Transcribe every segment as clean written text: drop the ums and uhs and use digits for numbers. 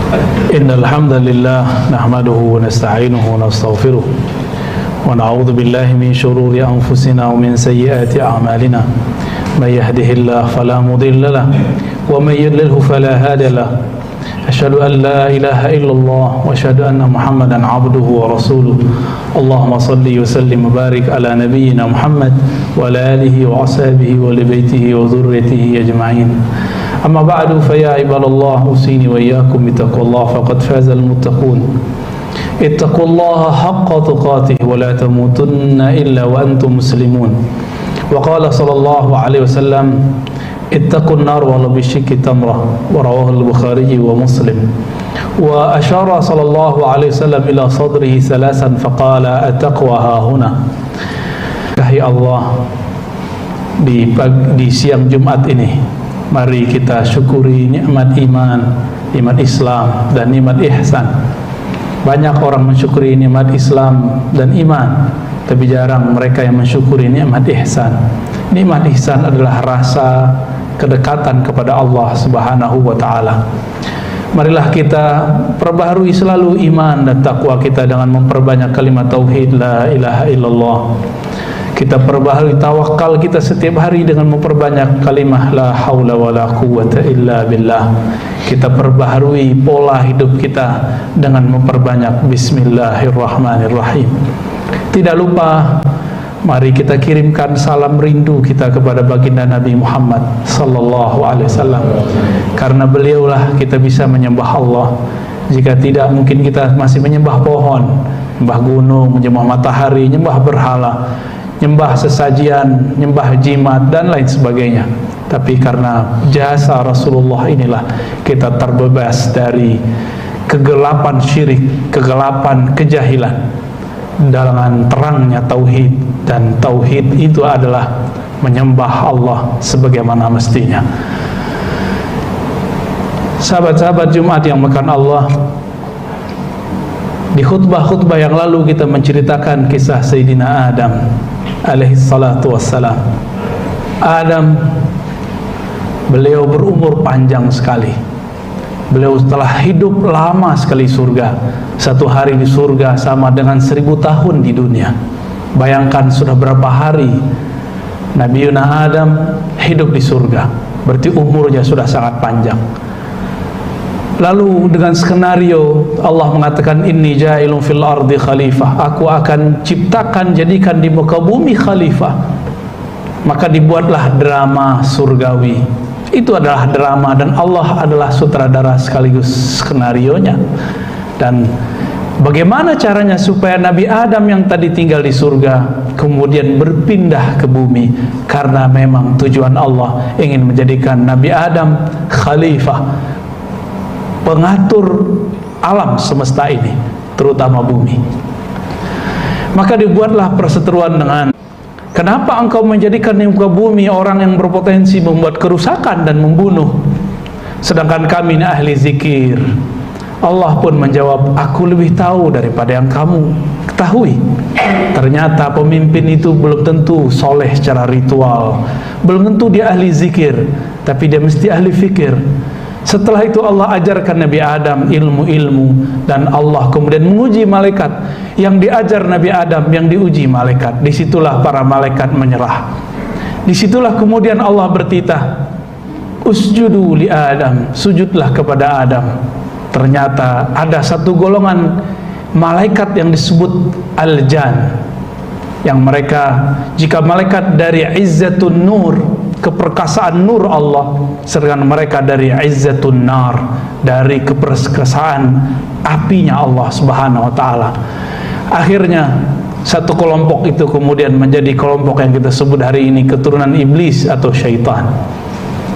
إن الحمد لله نحمده ونستعينه ونستغفره ونعوذ بالله من شرور أنفسنا ومن سيئات أعمالنا من يهده الله فلا مضل له ومن يضلله فلا هادي له أشهد أن لا إله إلا الله وأشهد أن محمدا عبده ورسوله اللهم صل وسلم وبارك على نبينا محمد وعلى آله وأصحابه ولبيته وذريته أجمعين أما بعد فيا عباد الله أوصيني وإياكم بتقوى الله فقد فاز المتقون اتقوا الله حق تقاته ولا تموتن إلا وأنتم مسلمون وقال صلى الله عليه وسلم اتقوا النار ولو بشق تمرة ورواه البخاري ومسلم وأشار صلى الله عليه وسلم إلى صدره ثلاثا فقال التقوى ها هنا. Wahai Allah, di siang Jumat ini mari kita syukuri nikmat iman, nikmat Islam dan nikmat ihsan. Banyak orang mensyukuri nikmat Islam dan iman, tapi jarang mereka yang mensyukuri nikmat ihsan. Nikmat ihsan adalah rasa kedekatan kepada Allah Subhanahu wa taala. Marilah kita perbaharui selalu iman dan takwa kita dengan memperbanyak kalimat tauhid la ilaha illallah. Kita perbaharui tawakal kita setiap hari dengan memperbanyak kalimah la haula wala quwwata illa billah. Kita perbaharui pola hidup kita dengan memperbanyak bismillahirrahmanirrahim. Tidak lupa mari kita kirimkan salam rindu kita kepada baginda Nabi Muhammad sallallahu alaihi wasallam. Karena beliaulah kita bisa menyembah Allah. Jika tidak, mungkin kita masih menyembah pohon, menyembah gunung, menyembah matahari, menyembah berhala, nyembah sesajian, nyembah jimat dan lain sebagainya. Tapi karena jasa Rasulullah inilah kita terbebas dari kegelapan syirik, kegelapan kejahilan dengan terangnya tauhid. Dan tauhid itu adalah menyembah Allah sebagaimana mestinya. Sahabat-sahabat Jumat yang makan Allah, di khutbah-khutbah yang lalu kita menceritakan kisah Sayyidina Adam alaihi salatu wassalam. Adam, beliau berumur panjang sekali. Beliau telah hidup lama sekali surga. Satu hari di surga sama dengan 1000 tahun di dunia. Bayangkan sudah berapa hari Nabi Adam hidup di surga. Berarti umurnya sudah sangat panjang. Lalu dengan skenario Allah mengatakan inni ja'ilun fil ardi khalifah, aku akan ciptakan jadikan di muka bumi khalifah. Maka dibuatlah drama surgawi. Itu adalah drama dan Allah adalah sutradara sekaligus skenarionya. Dan bagaimana caranya supaya Nabi Adam yang tadi tinggal di surga kemudian berpindah ke bumi? Karena memang tujuan Allah ingin menjadikan Nabi Adam khalifah, pengatur alam semesta ini, terutama bumi. Maka dibuatlah perseteruan dengan, kenapa engkau menjadikan di muka bumi orang yang berpotensi membuat kerusakan dan membunuh, sedangkan kami ini ahli zikir? Allah pun menjawab, aku lebih tahu daripada yang kamu ketahui. Ternyata pemimpin itu belum tentu soleh secara ritual, belum tentu dia ahli zikir, tapi dia mesti ahli fikir. Setelah itu Allah ajarkan Nabi Adam ilmu-ilmu, dan Allah kemudian menguji malaikat. Yang diajar Nabi Adam, yang diuji malaikat. Disitulah para malaikat menyerah. Disitulah kemudian Allah bertitah, usjudu li Adam, sujudlah kepada Adam. Ternyata ada satu golongan malaikat yang disebut Al-Jan, yang mereka, jika malaikat dari Izzatun Nur, keperkasaan nur Allah, sedangkan mereka dari Izzatun Nar, dari keperkasaan apinya Allah Subhanahu wa taala. Akhirnya satu kelompok itu kemudian menjadi kelompok yang kita sebut hari ini keturunan iblis atau syaitan.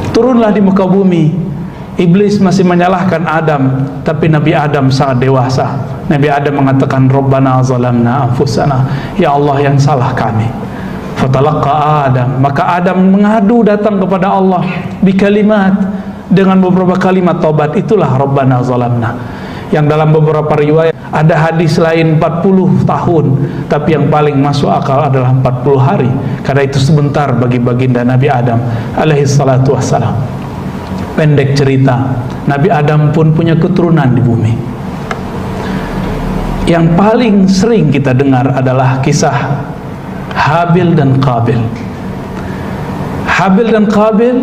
Turunlah di muka bumi. Iblis masih menyalahkan Adam, tapi Nabi Adam sangat dewasa. Nabi Adam mengatakan, Rabbana zalamna anfusana, ya Allah yang salah kami. Fatalaqa Adam, maka Adam mengadu datang kepada Allah bikalimat, dengan beberapa kalimat taubat. Itulah Rabbana zalamna. Yang dalam beberapa riwayat ada hadis lain 40 tahun, tapi yang paling masuk akal adalah 40 hari, karena itu sebentar bagi baginda Nabi Adam alaihi salatu wassalam. Pendek cerita, Nabi Adam pun punya keturunan di bumi. Yang paling sering kita dengar adalah kisah Habil dan Qabil. Habil dan Qabil,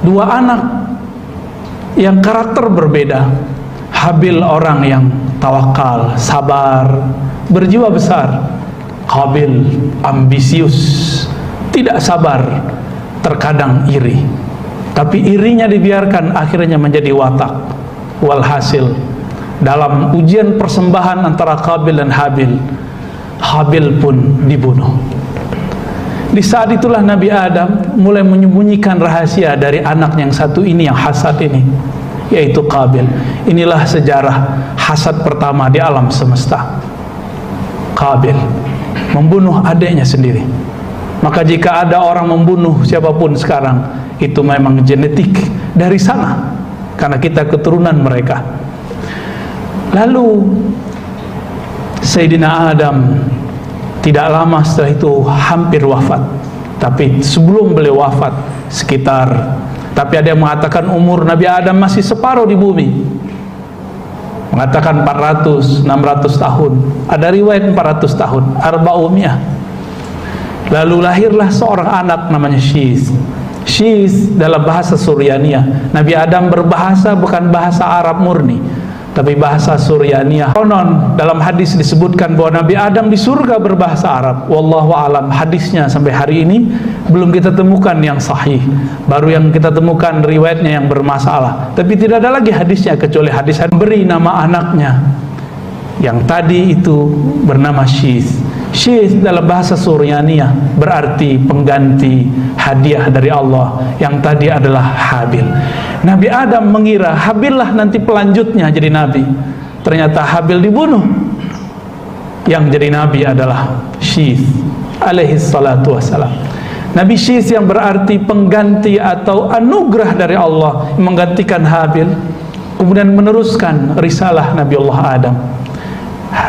dua anak yang karakter berbeda. Habil orang yang tawakal, sabar, berjiwa besar. Qabil ambisius, tidak sabar, terkadang iri. Tapi irinya dibiarkan, akhirnya menjadi watak. Walhasil, dalam ujian persembahan antara Qabil dan Habil, Habil pun dibunuh. Di saat itulah Nabi Adam mulai menyembunyikan rahasia dari anak yang satu ini, yang hasad ini, yaitu Qabil. Inilah sejarah hasad pertama di alam semesta. Qabil membunuh adiknya sendiri. Maka jika ada orang membunuh siapapun sekarang, itu memang genetik dari sana, karena kita keturunan mereka. Lalu Sayyidina Adam tidak lama setelah itu hampir wafat. Tapi sebelum beliau wafat tapi ada yang mengatakan umur Nabi Adam masih separuh di bumi, mengatakan 400, 600 tahun, ada riwayat 400 tahun, arba'umiyah. Lalu lahirlah seorang anak namanya Syis. Syis dalam bahasa Suryaniyah. Nabi Adam berbahasa bukan bahasa Arab murni, tapi bahasa Suryaniyah. Konon dalam hadis disebutkan bahwa Nabi Adam di surga berbahasa Arab. Wallahu alam, hadisnya sampai hari ini belum kita temukan yang sahih. Baru yang kita temukan riwayatnya yang bermasalah. Tapi tidak ada lagi hadisnya kecuali hadis beri nama anaknya yang tadi itu bernama Syis. Syis dalam bahasa Suryaniyah berarti pengganti hadiah dari Allah, yang tadi adalah Habil. Nabi Adam mengira Habil lah nanti pelanjutnya jadi nabi. Ternyata Habil dibunuh. Yang jadi nabi adalah Syis alaihi salatu wassalam. Nabi Syis yang berarti pengganti atau anugerah dari Allah, menggantikan Habil, kemudian meneruskan risalah Nabi Allah Adam.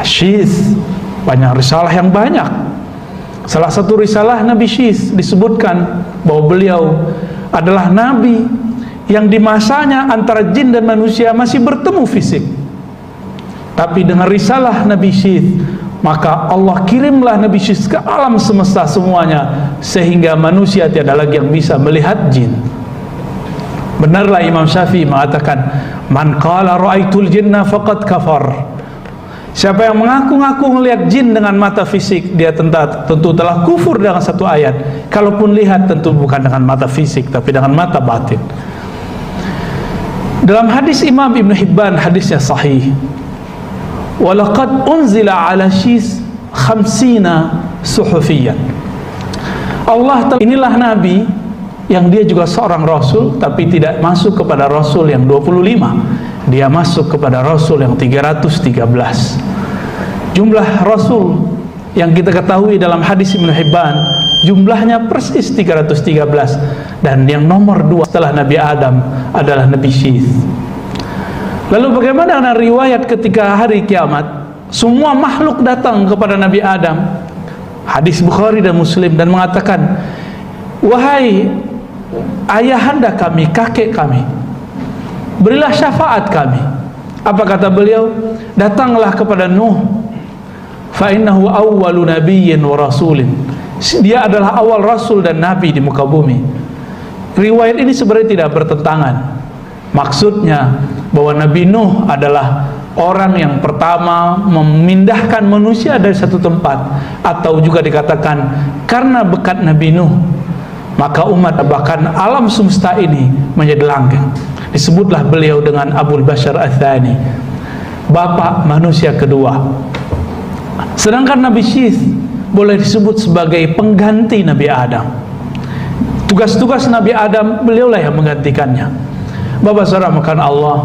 Syis banyak risalah yang banyak. Salah satu risalah Nabi Syis disebutkan bahwa beliau adalah nabi yang di masanya antara jin dan manusia masih bertemu fisik. Tapi dengan risalah Nabi Syis, maka Allah kirimlah Nabi Syis ke alam semesta semuanya, sehingga manusia tiada lagi yang bisa melihat jin. Benarlah Imam Syafi'i mengatakan, man qala ra'aitul jinna faqad kafar. Siapa yang mengaku-ngaku melihat jin dengan mata fisik, dia tentu telah kufur dengan satu ayat. Kalaupun lihat tentu bukan dengan mata fisik, tapi dengan mata batin. Dalam hadis Imam Ibn Hibban, hadisnya sahih, walaqad unzila ala Syis 50 suhufiyan. Inilah nabi yang dia juga seorang rasul, tapi tidak masuk kepada rasul yang 25. Dia masuk kepada rasul yang 313. Jumlah rasul yang kita ketahui dalam hadis Ibn Hibban, jumlahnya persis 313. Dan yang nomor 2 setelah Nabi Adam adalah Nabi Syis. Lalu bagaimana dengan riwayat ketika hari kiamat semua makhluk datang kepada Nabi Adam, hadis Bukhari dan Muslim, dan mengatakan, wahai ayahanda kami, kakek kami, berilah syafaat kami. Apa kata beliau? Datanglah kepada Nuh, fa innahu awwalu nabiyyin wa rasulin. Dia adalah awal rasul dan nabi di muka bumi. Riwayat ini sebenarnya tidak bertentangan. Maksudnya bahwa Nabi Nuh adalah orang yang pertama memindahkan manusia dari satu tempat, atau juga dikatakan karena berkat Nabi Nuh maka umat bahkan alam semesta ini menjadi langgeng. Disebutlah beliau dengan Abul Bashar Ats-Tsani, bapak manusia kedua. Sedangkan Nabi Syis boleh disebut sebagai pengganti Nabi Adam. Tugas-tugas Nabi Adam beliaulah yang menggantikannya. Bapak saudara makan Allah,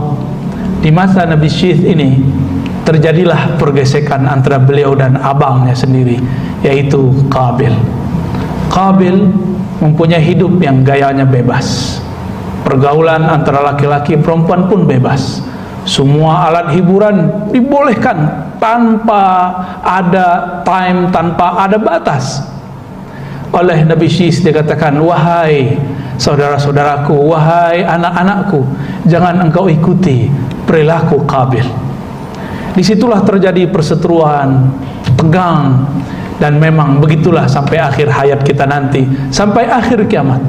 di masa Nabi Syis ini terjadilah pergesekan antara beliau dan abangnya sendiri, yaitu Qabil. Qabil mempunyai hidup yang gayanya bebas. Pergaulan antara laki-laki perempuan pun bebas. Semua alat hiburan dibolehkan tanpa ada time, tanpa ada batas. Oleh Nabi Syis dikatakan, wahai saudara-saudaraku, wahai anak-anakku, jangan engkau ikuti perilaku Qabil. Disitulah terjadi perseteruan, tegang, dan memang begitulah sampai akhir hayat kita nanti, sampai akhir kiamat.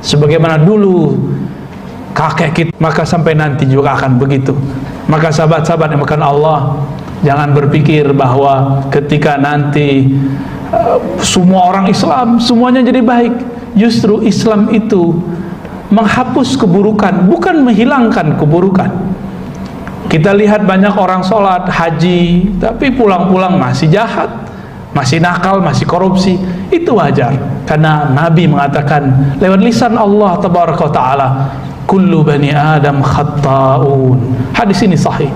Sebagaimana dulu kakek kita, maka sampai nanti juga akan begitu. Maka sahabat-sahabat yang makan Allah, jangan berpikir bahwa ketika nanti semua orang Islam semuanya jadi baik. Justru Islam itu menghapus keburukan, bukan menghilangkan keburukan. Kita lihat banyak orang sholat, haji, tapi pulang-pulang masih jahat, masih nakal, masih korupsi. Itu wajar, karena Nabi mengatakan lewat lisan Allah tabaraka wa ta'ala, kullu bani Adam khatta'un. Hadis ini sahih.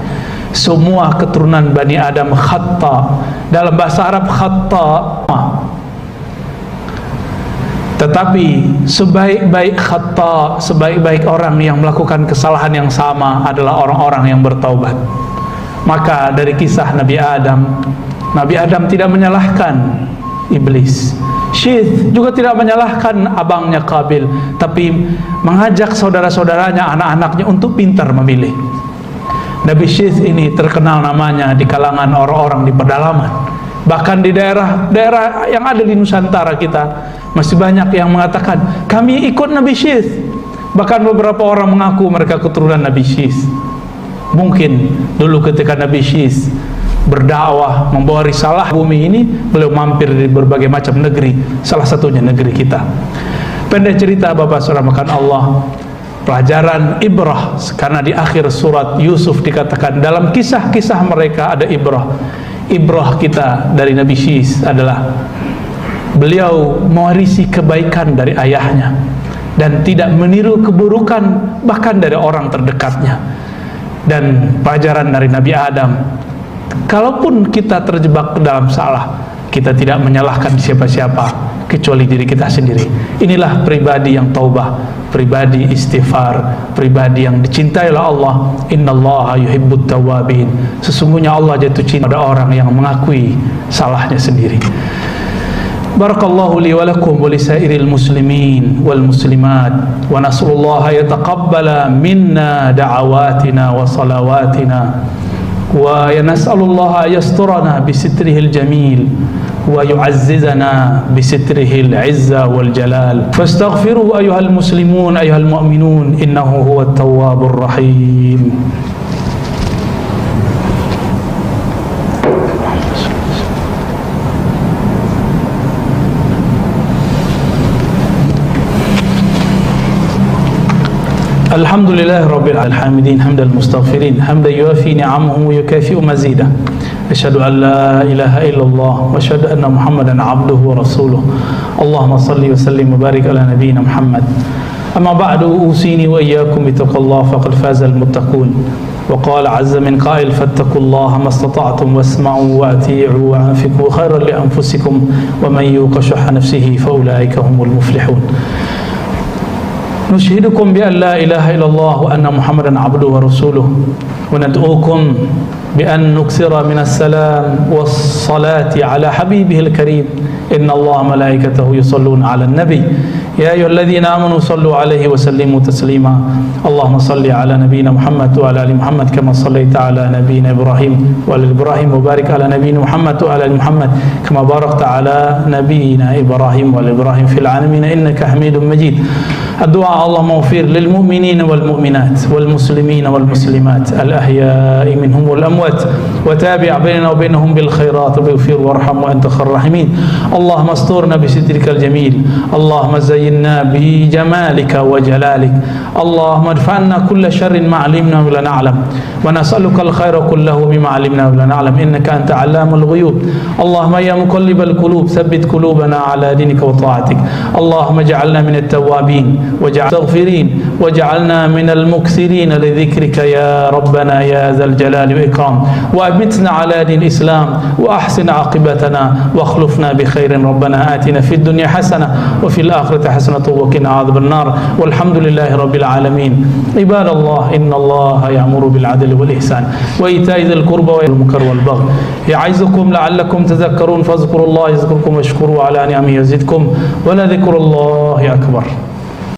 Semua keturunan Bani Adam khatta. Dalam bahasa Arab khatta. Tetapi sebaik-baik khatta, sebaik-baik orang yang melakukan kesalahan yang sama adalah orang-orang yang bertaubat. Maka dari kisah Nabi Adam tidak menyalahkan iblis. Syith juga tidak menyalahkan abangnya Qabil, tapi mengajak saudara-saudaranya, anak-anaknya untuk pintar memilih. Nabi Syith ini terkenal namanya di kalangan orang-orang di pedalaman. Bahkan di daerah yang ada di Nusantara kita masih banyak yang mengatakan kami ikut Nabi Syith. Bahkan beberapa orang mengaku mereka keturunan Nabi Syith. Mungkin dulu ketika Nabi Syith berdakwah, membawa risalah bumi ini, beliau mampir di berbagai macam negeri, salah satunya negeri kita. Pendek cerita Bapak Saudara makan Allah, pelajaran ibrah, karena di akhir surat Yusuf dikatakan dalam kisah-kisah mereka ada ibrah. Ibrah kita dari Nabi Syith adalah beliau mewarisi kebaikan dari ayahnya dan tidak meniru keburukan bahkan dari orang terdekatnya. Dan pelajaran dari Nabi Adam, kalaupun kita terjebak ke dalam salah, kita tidak menyalahkan siapa-siapa kecuali diri kita sendiri. Inilah pribadi yang taubah, pribadi istighfar, pribadi yang dicintai oleh Allah. Innallaha yuhibbut tawwabin. Sesungguhnya Allah jatuh cinta pada orang yang mengakui salahnya sendiri. Barakallahu li wa lakum wa lisairil muslimin wal muslimat, wa nas'alullaha yataqabbala minna da'awatina wa salawatina, wa nas'alullaha yasturana bisitrihil jamil wa yu'azzizana bisitrihil izza wal jalal. Fastaghfiruhu ayyuhal muslimun ayyuhal mu'minun innahu huwat tawwabur rahim. Alhamdulillah Rabbil Alamin, hamdal mustaghfirin, hamdan yuafi ni'amahu wa yukafi'u mazidah. Asyhadu an la ilaha illallah wa asyhadu anna Muhammadan abduhu wa rasuluh. Allahumma salli wa sallim wa barik ala nabiyyina Muhammad. Amma ba'du, usini wa iyyakum bittaqwallahi faqad fazal muttaqun. Wa qala 'azza min qa'il fattaqullaha mastata'tum wasma'u wa ati'u wa anfiqu khairan li anfusikum wa man yuqa shuhha nafsihi fa ulaika humul muflihun. نشهدكم بأن لا إله إلا الله وأن محمدا عبده ورسوله وندعوكم بأن نكثر من السلام والصلاة على حبيبه الكريم إن الله ملائكته يصلون على النبي يا أيها الذين آمنوا صلوا عليه وسلموا تسليما اللهم صل على نبينا محمد وعلى آل محمد كما صليت على نبينا إبراهيم وعلى إبراهيم وبارك على نبينا محمد وعلى آل محمد كما باركت على نبينا إبراهيم وعلى إبراهيم في العالمين إنك حميد مجيد. الدعاء اللهم اغفر للمؤمنين والمؤمنات والمسلمين والمسلمات الأحياء منهم والأموات وتابع بيننا وبينهم بالخيرات واغفر وارحم وأنت خير الراحمين. اللهم استرنا بسترك الجميل، اللهم زينا بجمالك وجلالك، اللهم ادفعنا كل شر ما علمنا ولا نعلم ونسألك الخير كله بما علمنا ولا نعلم إنك أنت علام الغيوب. اللهم يا مقلب القلوب ثبت قلوبنا على دينك وطاعتك. اللهم اجعلنا من التوابين واجعل المستغفرين واجعلنا من المكثرين لذكرك يا ربنا يا ذا الجلال والإكرام. وأمتنا على دين الإسلام وأحسن عاقبتنا واخلفنا بخير. ربنا آتنا في الدنيا حسنة وفي الآخرة حسنة وقنا عذاب النار والحمد لله رب العالمين. عباد الله إن الله يأمر بالعدل والإحسان وإيتاء ذي القربى والمنكر والبغي يعظكم لعلكم تذكرون فاذكروا الله يذكركم واشكروا على نعمه يزدكم ولذكر الله أكبر.